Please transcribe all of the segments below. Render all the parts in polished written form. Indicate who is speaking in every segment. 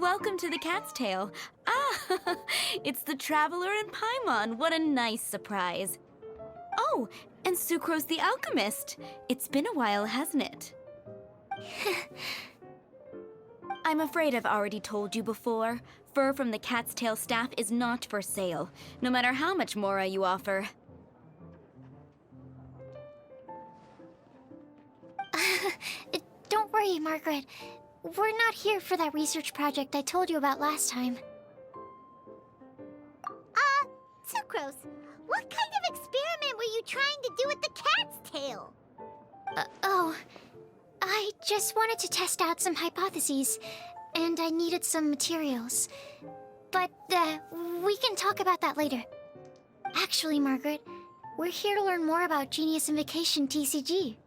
Speaker 1: Welcome to the Cat's Tail. Ah, it's the Traveler and Paimon. What a nice surprise. Oh, and Sucrose the Alchemist. It's been a while, hasn't it? I'm afraid I've already told you before. Fur from the Cat's Tail staff is not for sale, no matter how much Mora you offer.
Speaker 2: Don't worry, Margaret. We're not here for that research project I told you about last time.
Speaker 3: Sucrose, what kind of experiment were you trying to do with the cat's tail?
Speaker 2: I just wanted to test out some hypotheses, and I needed some materials. But, we can talk about that later. Actually, Margaret, we're here to learn more about Genius Invocation TCG.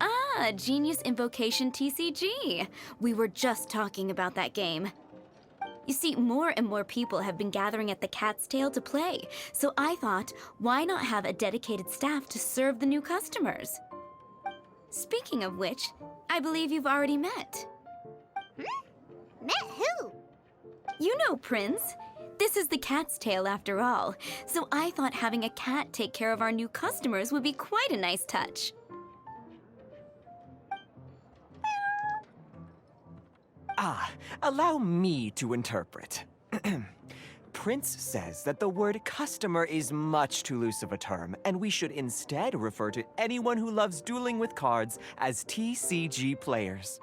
Speaker 1: Ah, Genius Invocation TCG. We were just talking about that game. You see, more and more people have been gathering at the Cat's Tail to play, so I thought, why not have a dedicated staff to serve the new customers? Speaking of which, I believe you've already met.
Speaker 3: Met who?
Speaker 1: You know Prince. This is the Cat's Tail after all, so I thought having a cat take care of our new customers would be quite a nice touch.
Speaker 4: Allow me to interpret. Prince says that the word customer is much too loose of a term, and we should instead refer to anyone who loves dueling with cards as TCG players.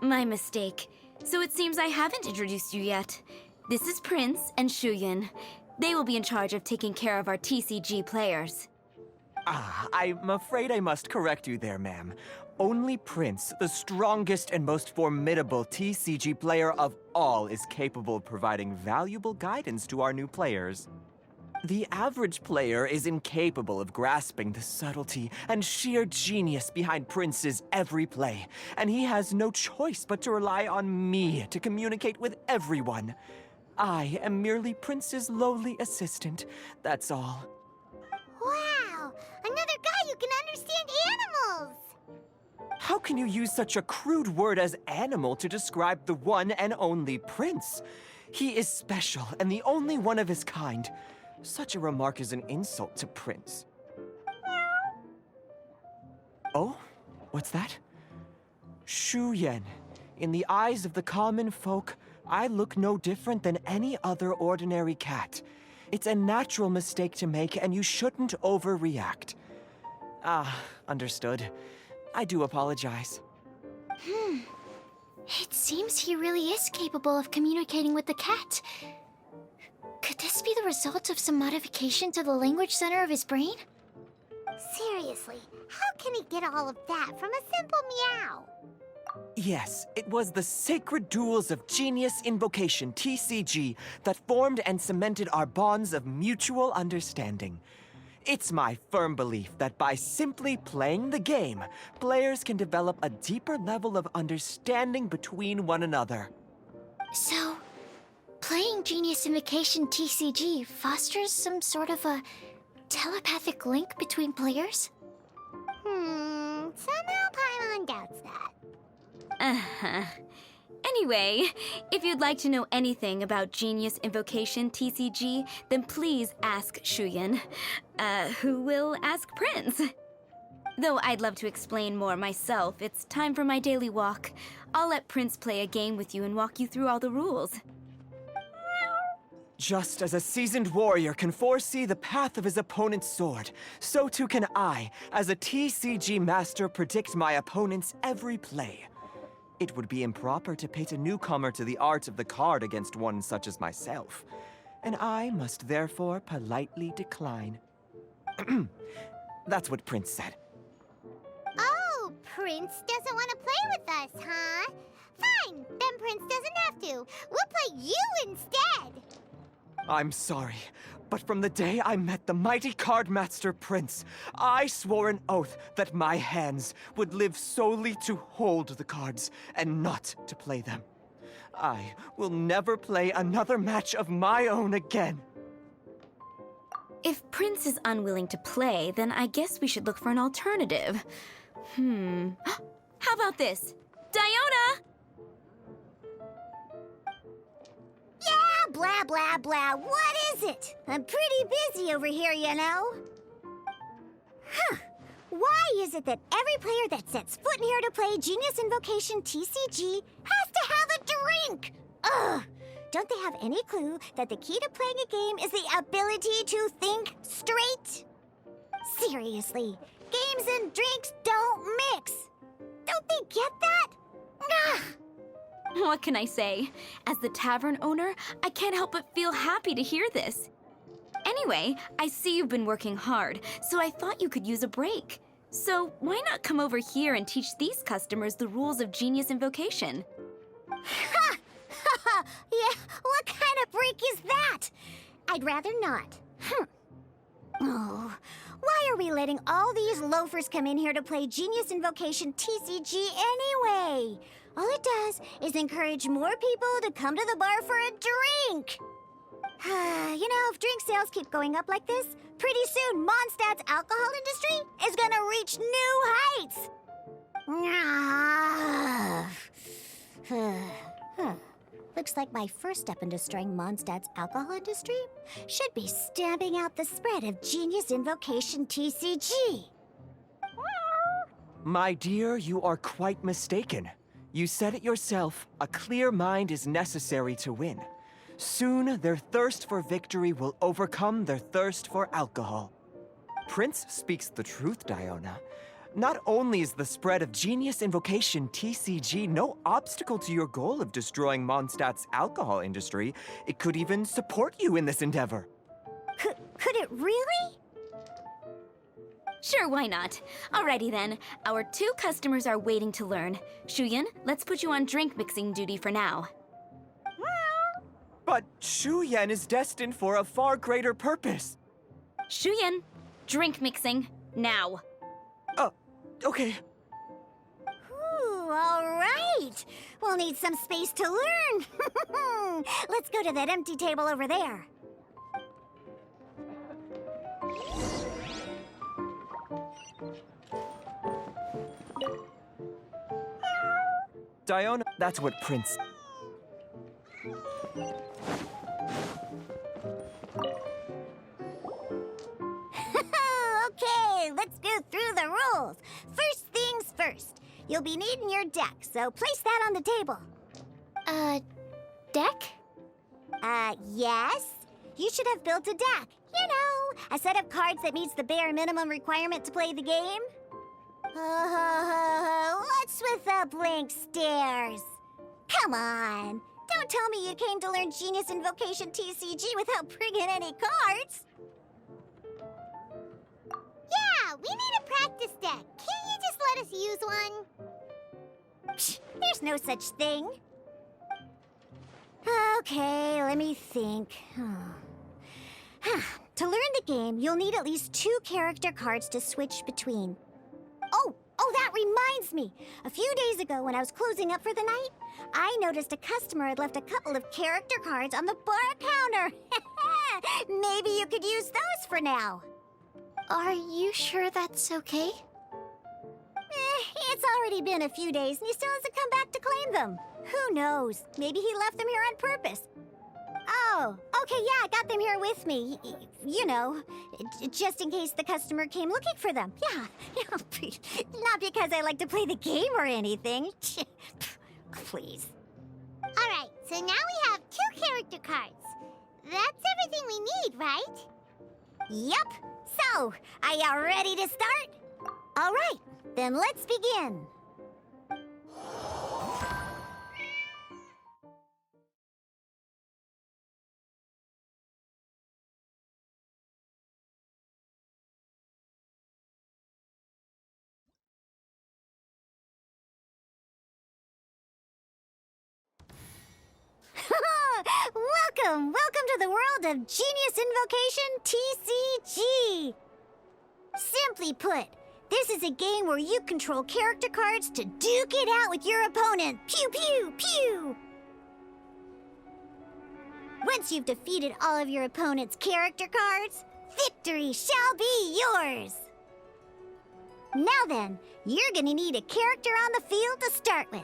Speaker 1: My mistake. So it seems I haven't introduced you yet. This is Prince and Shuyan. They will be in charge of taking care of our TCG players.
Speaker 4: I'm afraid I must correct you there, ma'am. Only Prince, the strongest and most formidable TCG player of all, is capable of providing valuable guidance to our new players. The average player is incapable of grasping the subtlety and sheer genius behind Prince's every play, and he has no choice but to rely on me to communicate with everyone. I am merely Prince's lowly assistant, that's all.
Speaker 3: Wow! Another guy who can understand animals!
Speaker 4: How can you use such a crude word as animal to describe the one and only Prince? He is special and the only one of his kind. Such a remark is an insult to Prince. Oh? What's that? Shuyan. In the eyes of the common folk, I look no different than any other ordinary cat. It's a natural mistake to make, and you shouldn't overreact. Understood. I do apologize.
Speaker 2: It seems he really is capable of communicating with the cat. Could this be the result of some modification to the language center of his brain?
Speaker 3: Seriously, how can he get all of that from a simple meow?
Speaker 4: Yes, it was the sacred duels of Genius Invocation, TCG, that formed and cemented our bonds of mutual understanding. It's my firm belief that by simply playing the game, players can develop a deeper level of understanding between one another. So,
Speaker 2: playing Genius Invocation TCG fosters some sort of a telepathic link between players?
Speaker 3: Somehow Paimon doubts that.
Speaker 1: Anyway, if you'd like to know anything about Genius Invocation TCG, then please ask Shuyan, who will ask Prince. Though I'd love to explain more myself, it's time for my daily walk. I'll let Prince play a game with you and walk you through all the rules.
Speaker 4: Just as a seasoned warrior can foresee the path of his opponent's sword, so too can I, as a TCG master, predict my opponent's every play. It would be improper to pit a newcomer to the art of the card against one such as myself, and I must therefore politely decline. That's what Prince said.
Speaker 3: Oh, Prince doesn't want to play with us, huh? Fine, then Prince doesn't have to. We'll play you instead.
Speaker 4: I'm sorry, but from the day I met the mighty cardmaster Prince, I swore an oath that my hands would live solely to hold the cards and not to play them. I will never play another match of my own again.
Speaker 1: If Prince is unwilling to play, then I guess we should look for an alternative. How about this? Diona!
Speaker 3: Yeah, blah, blah, blah. What is it? I'm pretty busy over here, you know. Huh. Why is it that every player that sets foot in here to play Genius Invocation TCG has to have a drink? Ugh! Don't they have any clue that the key to playing a game is the ability to think straight? Seriously, games and drinks don't mix. Don't they get that? Ugh!
Speaker 1: What can I say? As the tavern owner, I can't help but feel happy to hear this. Anyway, I see you've been working hard, so I thought you could use a break. So why not come over here and teach these customers the rules of Genius Invocation?
Speaker 3: Ha! Ha! Yeah, what kind of break is that? I'd rather not. Oh, why are we letting all these loafers come in here to play Genius Invocation TCG anyway? All it does is encourage more people to come to the bar for a drink. You know, if drink sales keep going up like this, pretty soon Mondstadt's alcohol industry is gonna reach new heights. Looks like my first step in destroying Mondstadt's alcohol industry should be stamping out the spread of Genius Invocation TCG.
Speaker 4: My dear, you are quite mistaken. You said it yourself, a clear mind is necessary to win. Soon, their thirst for victory will overcome their thirst for alcohol. Prince speaks the truth, Diona. Not only is the spread of Genius Invocation TCG no obstacle to your goal of destroying Mondstadt's alcohol industry, it could even support you in this endeavor.
Speaker 3: Could it really?
Speaker 1: Sure, why not? Alrighty then, our 2 customers are waiting to learn. Shuyan, let's put you on drink mixing duty for now.
Speaker 4: But Shuyan is destined for a far greater purpose.
Speaker 1: Shuyan, drink mixing, now.
Speaker 4: Okay.
Speaker 3: Ooh, all right. We'll need some space to learn. Let's go to that empty table over there.
Speaker 4: Diona, that's what Prince...
Speaker 3: Okay, let's go through the rules. First things first. You'll be needing your deck, so place that on the table.
Speaker 2: Deck?
Speaker 3: Yes. You should have built a deck. You know, a set of cards that meets the bare minimum requirement to play the game. What's with the blank stares? Come on. Don't tell me you came to learn Genius Invocation TCG without bringing any cards. Yeah, we need a practice deck. Can't you just let us use one? Psh, there's no such thing. Okay, let me think. To learn the game, you'll need at least 2 character cards to switch between. Oh, that reminds me. A few days ago, when I was closing up for the night, I noticed a customer had left a couple of character cards on the bar counter. Maybe you could use those for now.
Speaker 2: Are you sure that's okay?
Speaker 3: It's already been a few days and he still hasn't come back to claim them. Who knows? Maybe he left them here on purpose. Oh, okay, yeah, I got them here with me. You know, just in case the customer came looking for them. Yeah, not because I like to play the game or anything. Please. All right, so now we have 2 character cards. That's everything we need, right? Yep. So, are you ready to start? All right, then let's begin. Welcome to the world of Genius Invocation TCG! Simply put, this is a game where you control character cards to duke it out with your opponent. Pew, pew, pew! Once you've defeated all of your opponent's character cards, victory shall be yours! Now then, you're gonna need a character on the field to start with.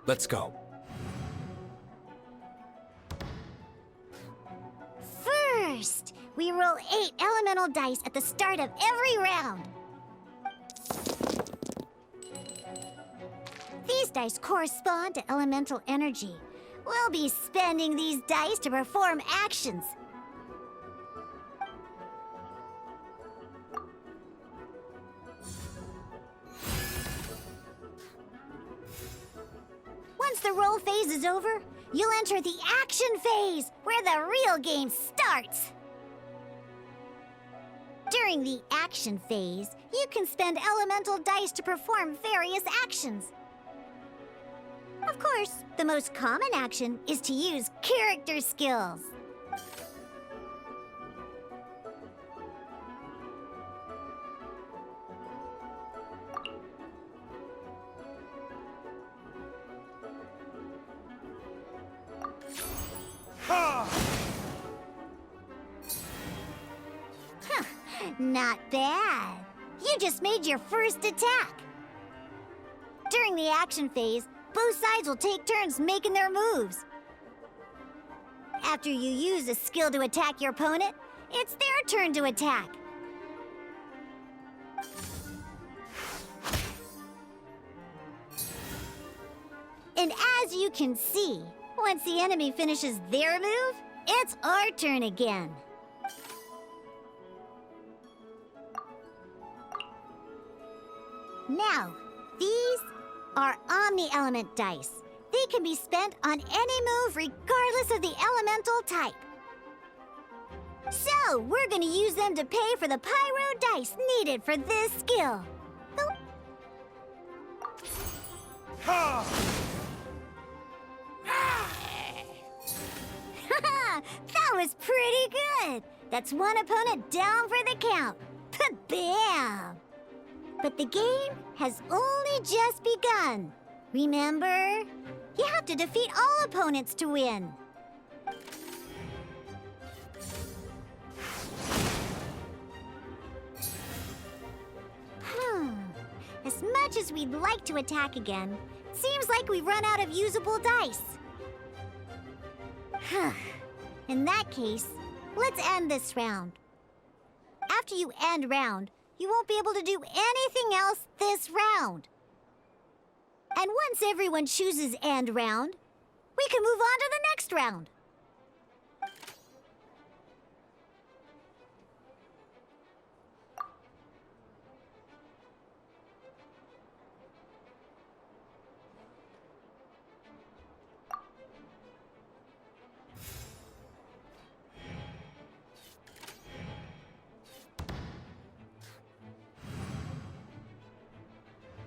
Speaker 5: Let's go.
Speaker 3: First, we roll 8 elemental dice at the start of every round. These dice correspond to elemental energy. We'll be spending these dice to perform actions. Once the roll phase is over, you'll enter the action phase, where the real game starts. During the action phase, you can spend elemental dice to perform various actions. Of course, the most common action is to use character skills. Not bad. You just made your first attack. During the action phase, both sides will take turns making their moves. After you use a skill to attack your opponent, it's their turn to attack. And as you can see, once the enemy finishes their move, it's our turn again. Now, these are omni-element dice. They can be spent on any move regardless of the elemental type. So, we're gonna use them to pay for the pyro dice needed for this skill. Oh. That was pretty good! That's one opponent down for the count. Bam! But the game has only just begun. Remember? You have to defeat all opponents to win. As much as we'd like to attack again, it seems like we've run out of usable dice. In that case, let's end this round. After you end round, you won't be able to do anything else this round. And once everyone chooses end round, we can move on to the next round.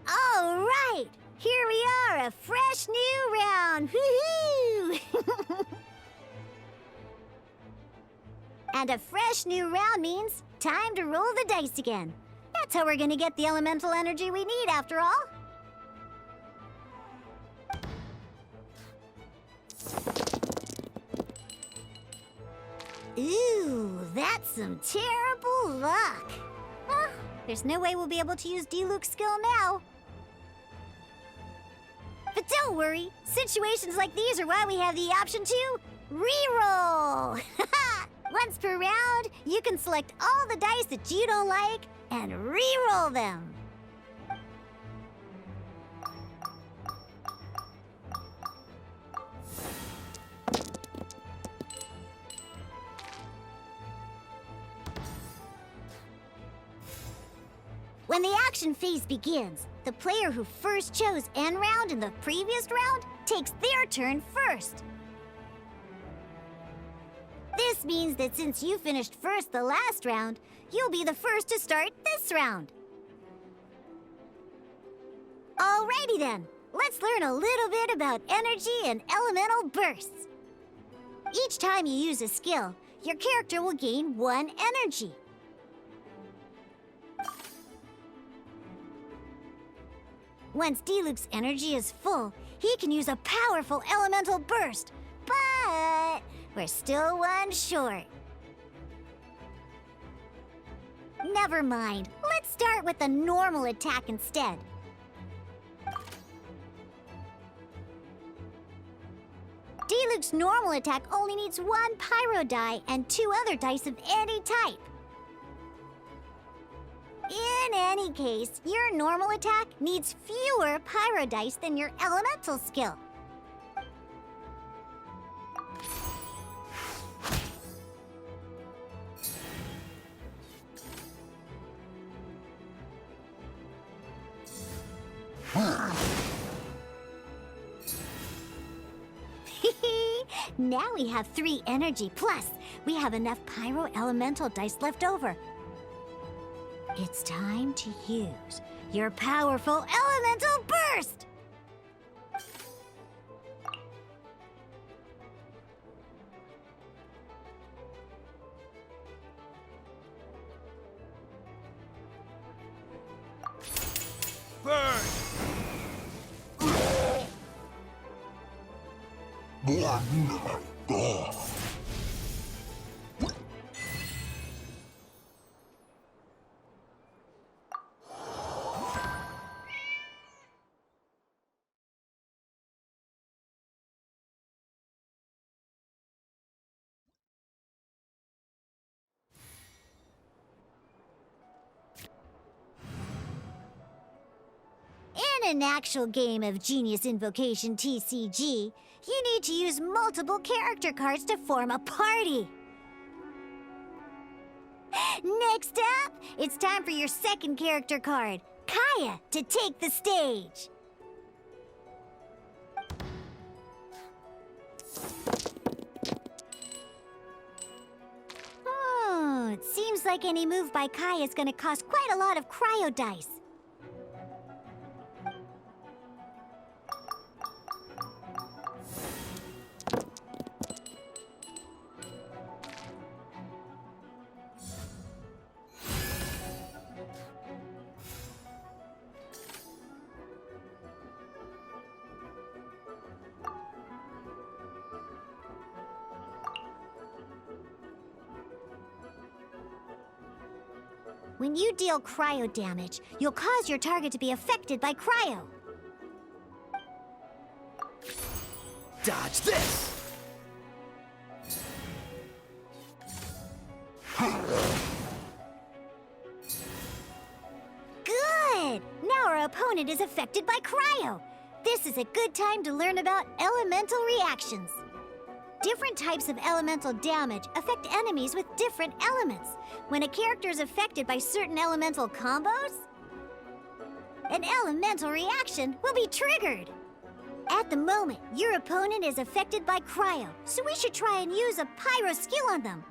Speaker 3: All right, here we are, a fresh new round. Woohoo! And a fresh new round means time to roll the dice again. That's how we're gonna get the elemental energy we need, after all. Ooh, that's some terrible luck. Well, there's no way we'll be able to use Diluc's skill now. But don't worry, situations like these are why we have the option to re-roll. Once per round, you can select all the dice that you don't like and re-roll them. When the action phase begins, the player who first chose end round in the previous round takes their turn first. This means that since you finished first the last round, you'll be the first to start this round. Alrighty then, let's learn a little bit about energy and elemental bursts. Each time you use a skill, your character will gain 1 energy. Once Diluc's energy is full, he can use a powerful elemental burst. But we're still one short. Never mind. Let's start with a normal attack instead. Diluc's normal attack only needs 1 pyro die and 2 other dice of any type. In any case, your normal attack needs fewer pyro dice than your elemental skill. Now we have 3 energy, plus we have enough pyro elemental dice left over. It's time to use your powerful elemental burst!
Speaker 5: Burn!
Speaker 3: In an actual game of Genius Invocation TCG, you need to use multiple character cards to form a party. Next up, it's time for your second character card, Kaya, to take the stage. Oh, it seems like any move by Kaya is going to cost quite a lot of cryo dice. When you deal cryo damage, you'll cause your target to be affected by cryo.
Speaker 5: Dodge this!
Speaker 3: Good! Now our opponent is affected by cryo. This is a good time to learn about elemental reactions. Different types of elemental damage affect enemies with different elements. When a character is affected by certain elemental combos, an elemental reaction will be triggered. At the moment, your opponent is affected by cryo, so we should try and use a pyro skill on them.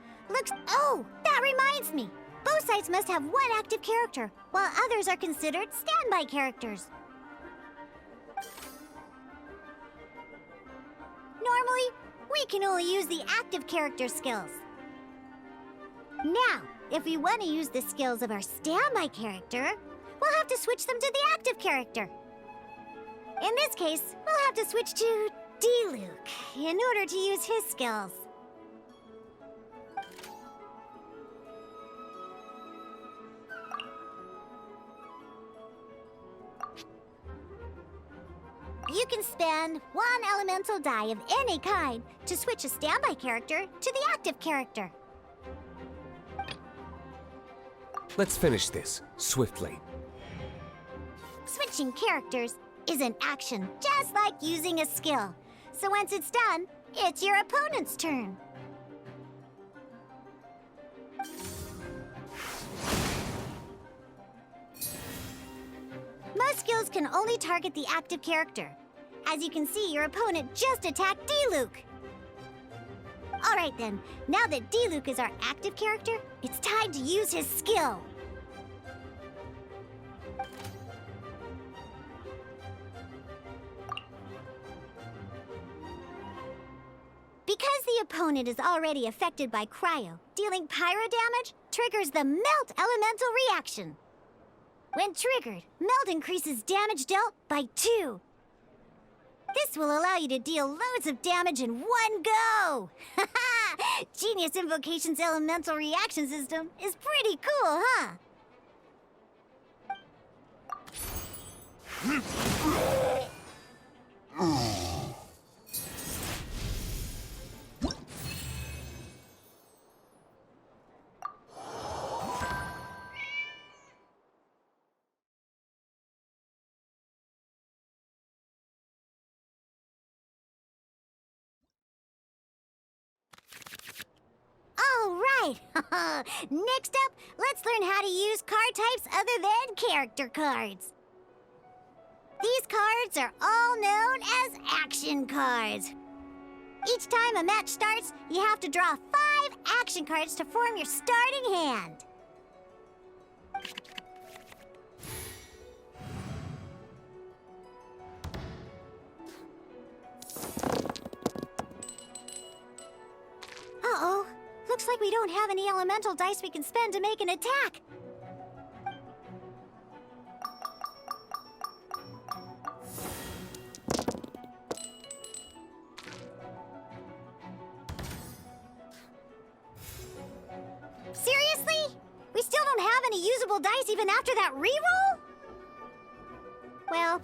Speaker 3: Oh, that reminds me. Both sides must have 1 active character, while others are considered standby characters. Normally, we can only use the active character skills. Now, if we want to use the skills of our standby character, we'll have to switch them to the active character. In this case, we'll have to switch to Diluc in order to use his skills. You can spend 1 elemental die of any kind to switch a standby character to the active character.
Speaker 6: Let's finish this swiftly.
Speaker 3: Switching characters is an action, just like using a skill. So once it's done, it's your opponent's turn. Most skills can only target the active character. As you can see, your opponent just attacked Diluc. Alright then, now that Diluc is our active character, it's time to use his skill. Because the opponent is already affected by cryo, dealing pyro damage triggers the Melt Elemental reaction. When triggered, Melt increases damage dealt by 2. This will allow you to deal loads of damage in one go! Genius Invocation's elemental reaction system is pretty cool, huh? All right! Next up, let's learn how to use card types other than character cards. These cards are all known as action cards. Each time a match starts, you have to draw 5 action cards to form your starting hand. Uh-oh. Looks like we don't have any elemental dice we can spend to make an attack. Seriously? We still don't have any usable dice even after that reroll? Well,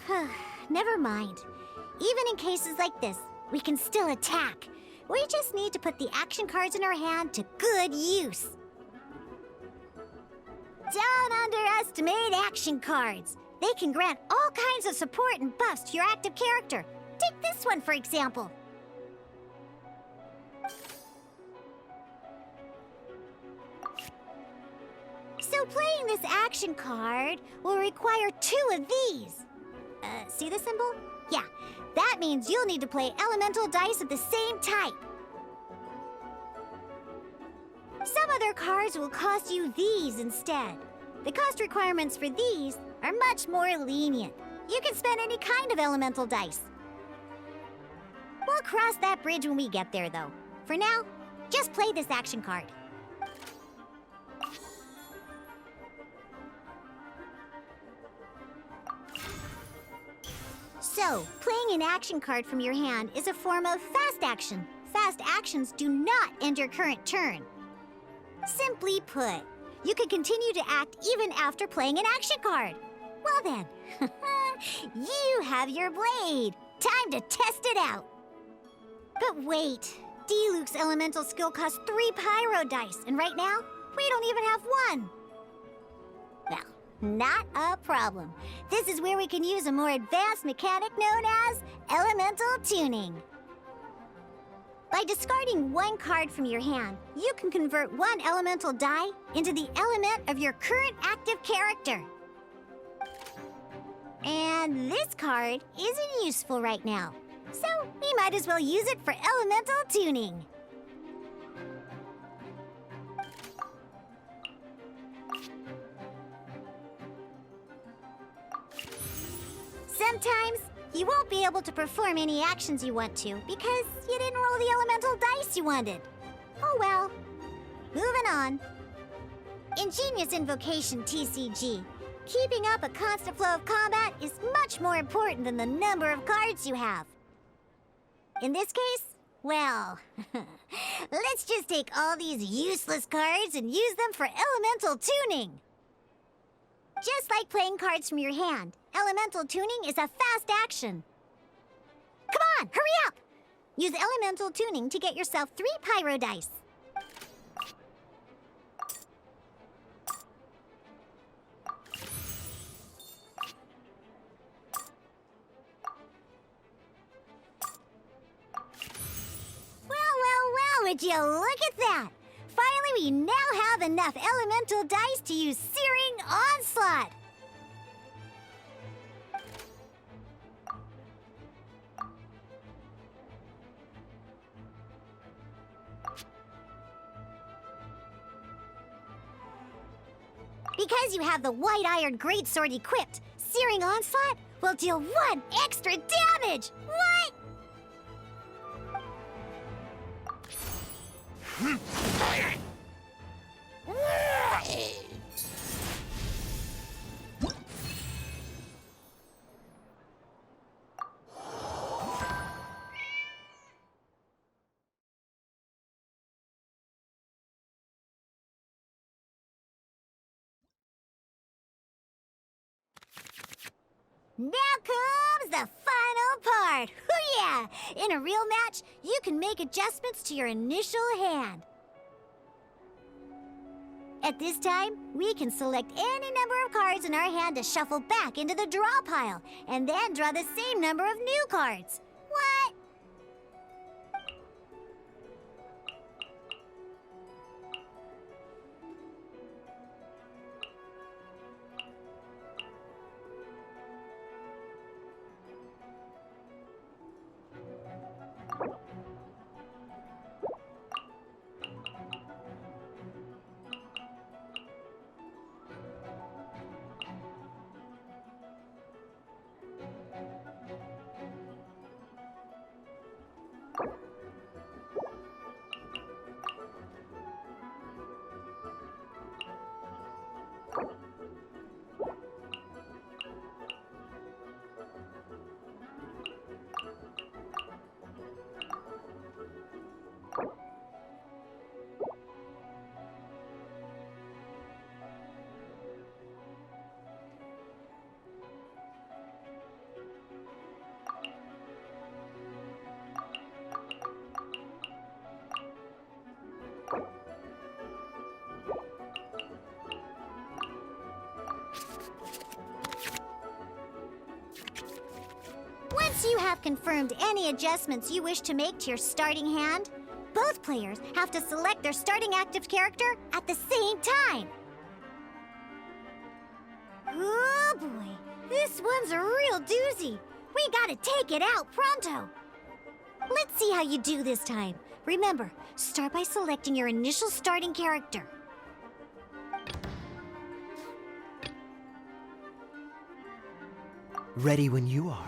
Speaker 3: never mind. Even in cases like this, we can still attack. We just need to put the action cards in our hand to good use. Don't underestimate action cards. They can grant all kinds of support and buffs to your active character. Take this one, for example. So playing this action card will require 2 of these. See the symbol? Yeah, that means you'll need to play elemental dice of the same type. Some other cards will cost you these instead. The cost requirements for these are much more lenient. You can spend any kind of elemental dice. We'll cross that bridge when we get there, though. For now, just play this action card. So, playing an action card from your hand is a form of fast action. Fast actions do not end your current turn. Simply put, you can continue to act even after playing an action card. Well then, you have your blade. Time to test it out. But wait, Diluc's elemental skill costs 3 pyro dice, and right now, we don't even have 1. Well, not a problem. This is where we can use a more advanced mechanic known as elemental tuning. By discarding 1 card from your hand, you can convert 1 elemental die into the element of your current active character. And this card isn't useful right now, so we might as well use it for elemental tuning. Sometimes you won't be able to perform any actions you want to because you didn't roll the elemental dice you wanted. Oh well. Moving on. In Genius Invocation TCG, keeping up a constant flow of combat is much more important than the number of cards you have. In this case, well, let's just take all these useless cards and use them for elemental tuning. Just like playing cards from your hand, elemental tuning is a fast action. Come on, hurry up! Use elemental tuning to get yourself 3 pyro dice. Well, would you look at that? Finally, we now have enough elemental dice to use Searing Onslaught. Because you have the White Iron Greatsword equipped, Searing Onslaught will deal 1 extra damage! What? Now comes the final part! Hoo-yeah! In a real match, you can make adjustments to your initial hand. At this time, we can select any number of cards in our hand to shuffle back into the draw pile, and then draw the same number of new cards. What? Once you have confirmed any adjustments you wish to make to your starting hand, both players have to select their starting active character at the same time. Oh boy, this one's a real doozy. We gotta take it out pronto. Let's see how you do this time. Remember, start by selecting your initial starting character.
Speaker 4: Ready when you are.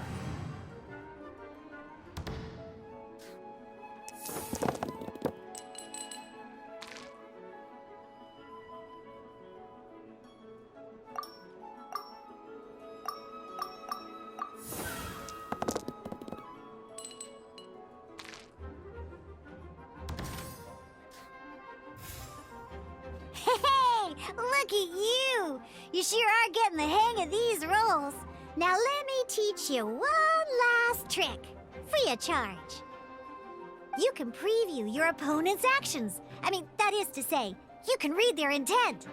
Speaker 3: Hey, look at you! You sure are getting the hang of these rolls. Now let me teach you one last trick, free of charge. You can preview your opponent's actions. That is to say, you can read their intent.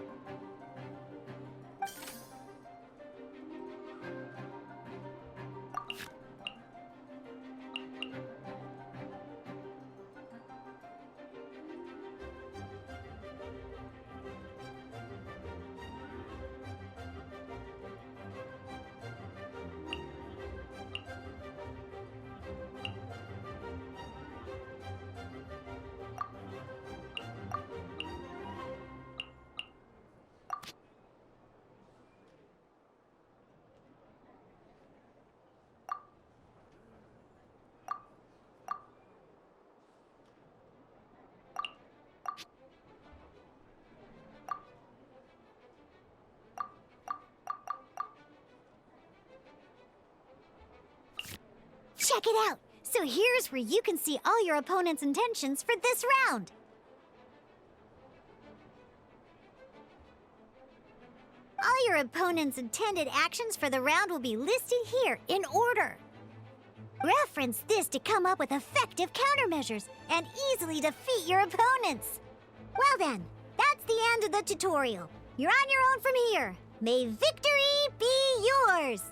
Speaker 3: Check it out! So here's where you can see all your opponent's intentions for this round. All your opponent's intended actions for the round will be listed here in order. Reference this to come up with effective countermeasures and easily defeat your opponents. Well then, that's the end of the tutorial. You're on your own from here. May victory be yours!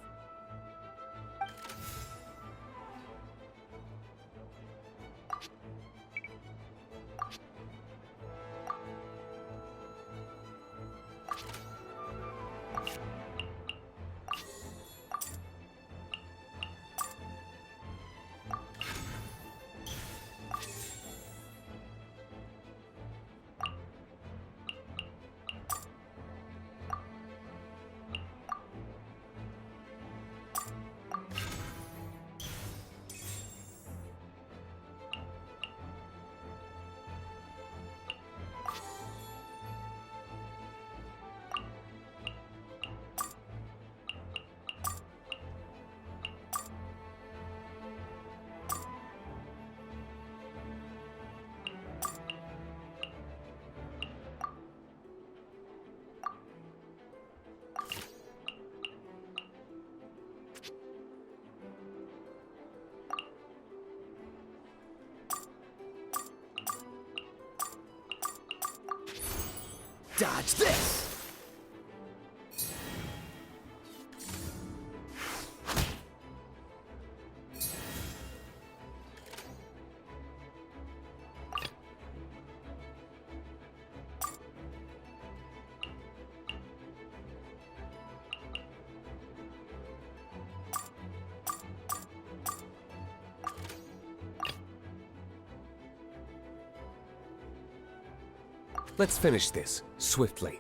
Speaker 5: Dodge this!
Speaker 6: Let's finish this swiftly.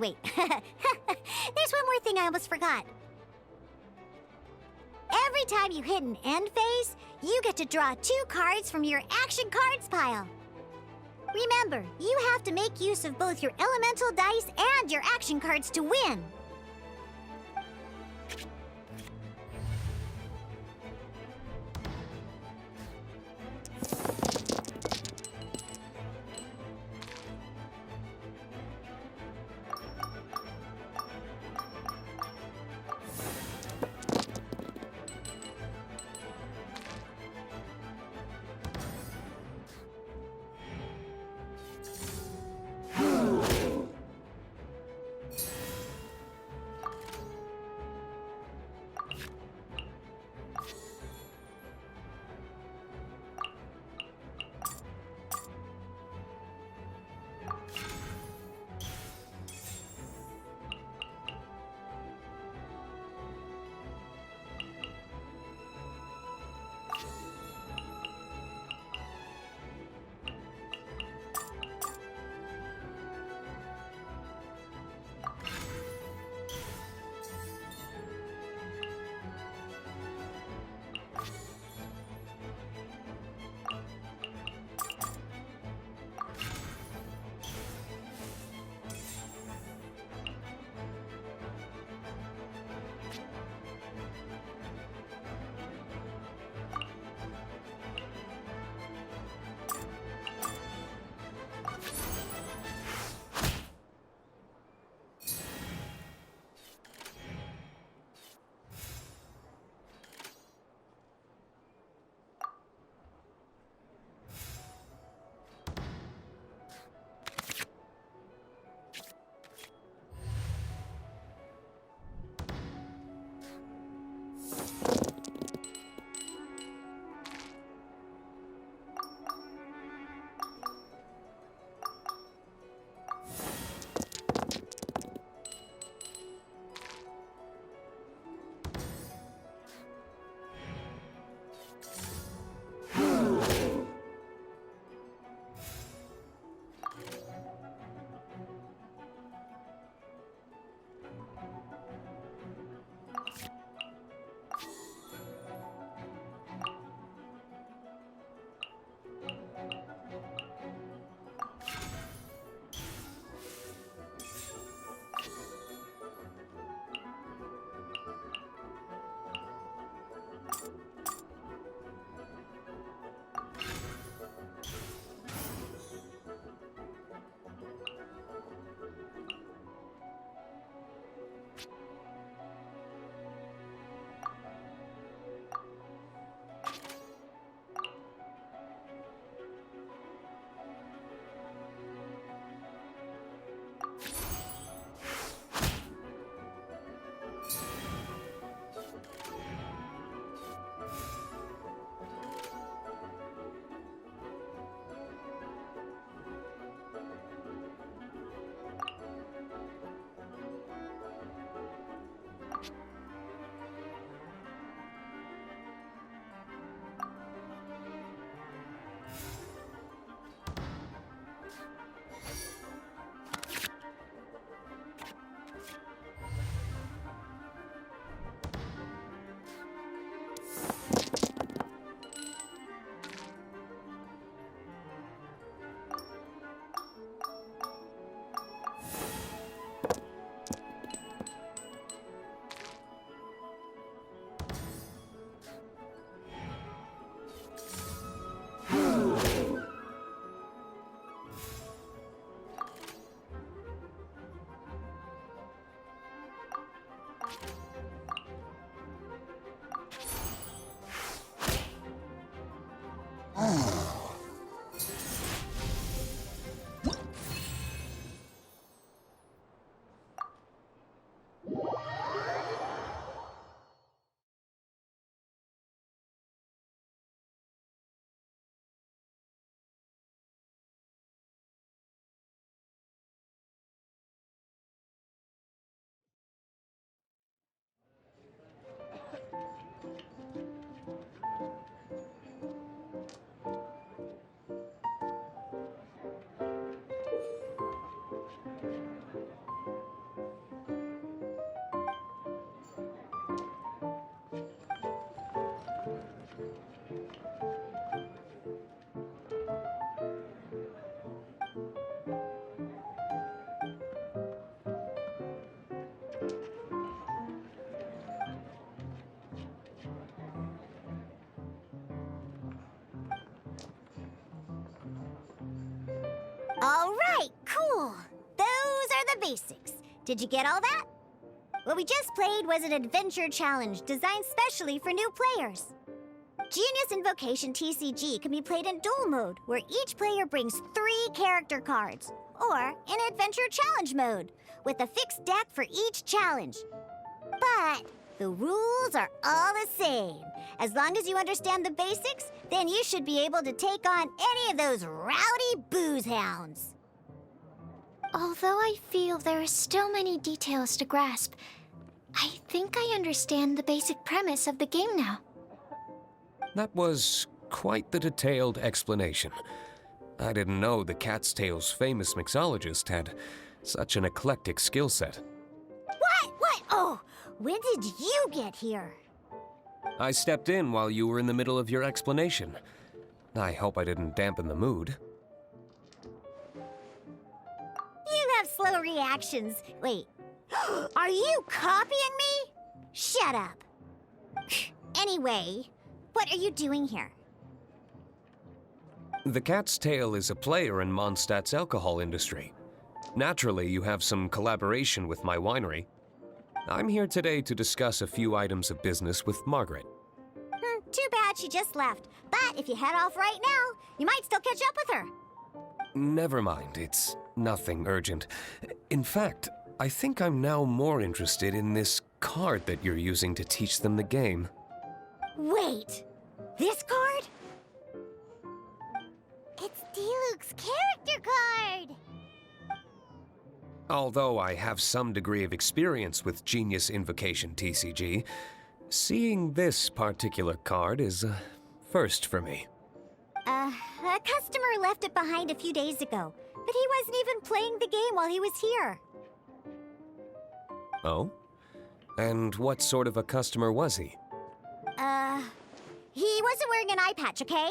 Speaker 3: Wait. There's one more thing I almost forgot. Every time you hit an end phase, you get to draw 2 cards from your action cards pile. Remember, you have to make use of both your elemental dice and your action cards to win. basics. Did you get all that? What we just played was an adventure challenge designed specially for new players. Genius Invocation TCG can be played in duel mode, where each player brings 3 character cards, or in adventure challenge mode, with a fixed deck for each challenge. But the rules are all the same. As long as you understand the basics, then you should be able to take on any of those rowdy booze hounds.
Speaker 2: Although I feel there are still many details to grasp, I think I understand the basic premise of the game now.
Speaker 6: That was quite the detailed explanation. I didn't know the Cat's Tail's famous mixologist had such an eclectic skill set.
Speaker 3: What? Oh, when did you get here?
Speaker 6: I stepped in while you were in the middle of your explanation. I hope I didn't dampen the mood.
Speaker 3: You have slow reactions. Wait, are you copying me? Shut up. Anyway, what are you doing here?
Speaker 6: The Cat's Tail is a player in Mondstadt's alcohol industry. Naturally, you have some collaboration with my winery. I'm here today to discuss a few items of business with Margaret.
Speaker 3: Too bad she just left. But if you head off right now, you might still catch up with her.
Speaker 6: Never mind, it's nothing urgent. In fact, I think I'm now more interested in this card that you're using to teach them the game.
Speaker 3: Wait, this card? It's Diluc's character card!
Speaker 6: Although I have some degree of experience with Genius Invocation TCG, seeing this particular card is a first for me.
Speaker 3: A customer left it behind a few days ago, but he wasn't even playing the game while he was here.
Speaker 6: Oh? And what sort of a customer was he?
Speaker 3: He wasn't wearing an eye patch, okay?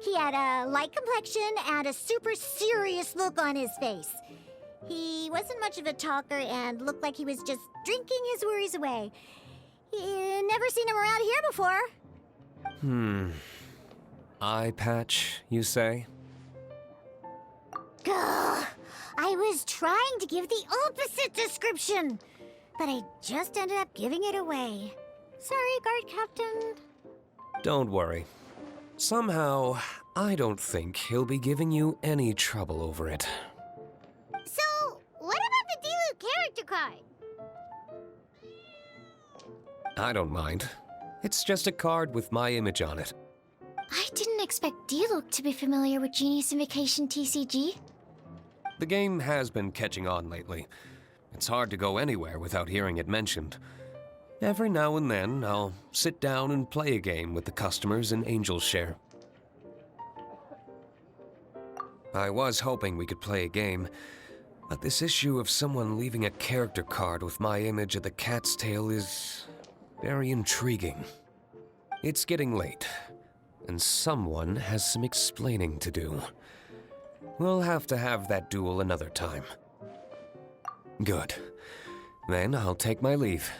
Speaker 3: He had a light complexion and a super serious look on his face. He wasn't much of a talker and looked like he was just drinking his worries away. Never seen him around here before.
Speaker 6: Eye patch, you say?
Speaker 3: Gah! I was trying to give the opposite description, but I just ended up giving it away. Sorry, guard captain.
Speaker 6: Don't worry. Somehow, I don't think he'll be giving you any trouble over it.
Speaker 3: So, what about the Diluc character card?
Speaker 6: I don't mind. It's just a card with my image on it.
Speaker 2: I didn't expect Diluc to be familiar with Genius Invocation TCG.
Speaker 6: The game has been catching on lately. It's hard to go anywhere without hearing it mentioned. Every now and then, I'll sit down and play a game with the customers in Angel's Share. I was hoping we could play a game, but this issue of someone leaving a character card with my image of the Cat's Tail is very intriguing. It's getting late, and someone has some explaining to do. We'll have to have that duel another time. Good. Then I'll take my leave.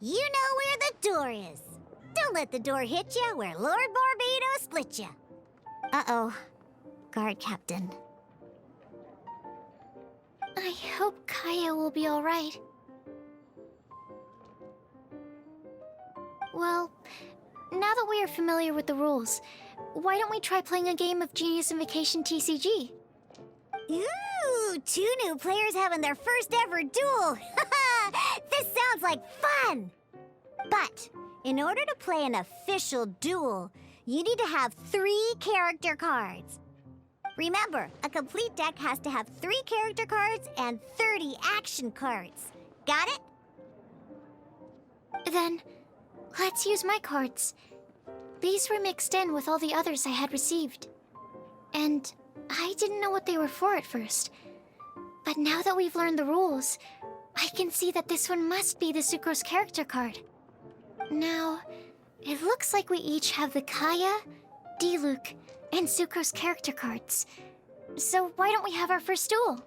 Speaker 3: You know where the door is. Don't let the door hit you where Lord Barbados split you. Uh-oh. Guard captain.
Speaker 2: I hope Kaya will be all right. Well, now that we are familiar with the rules, why don't we try playing a game of Genius Invocation TCG?
Speaker 3: Ooh, 2 new players having their first ever duel. This sounds like fun! But in order to play an official duel, you need to have 3 character cards. Remember, a complete deck has to have 3 character cards and 30 action cards. Got it?
Speaker 2: Then, let's use my cards. These were mixed in with all the others I had received. And I didn't know what they were for at first. But now that we've learned the rules, I can see that this one must be the Sucrose character card. Now, it looks like we each have the Kaya, Diluc, and Sucrose character cards. So why don't we have our first duel?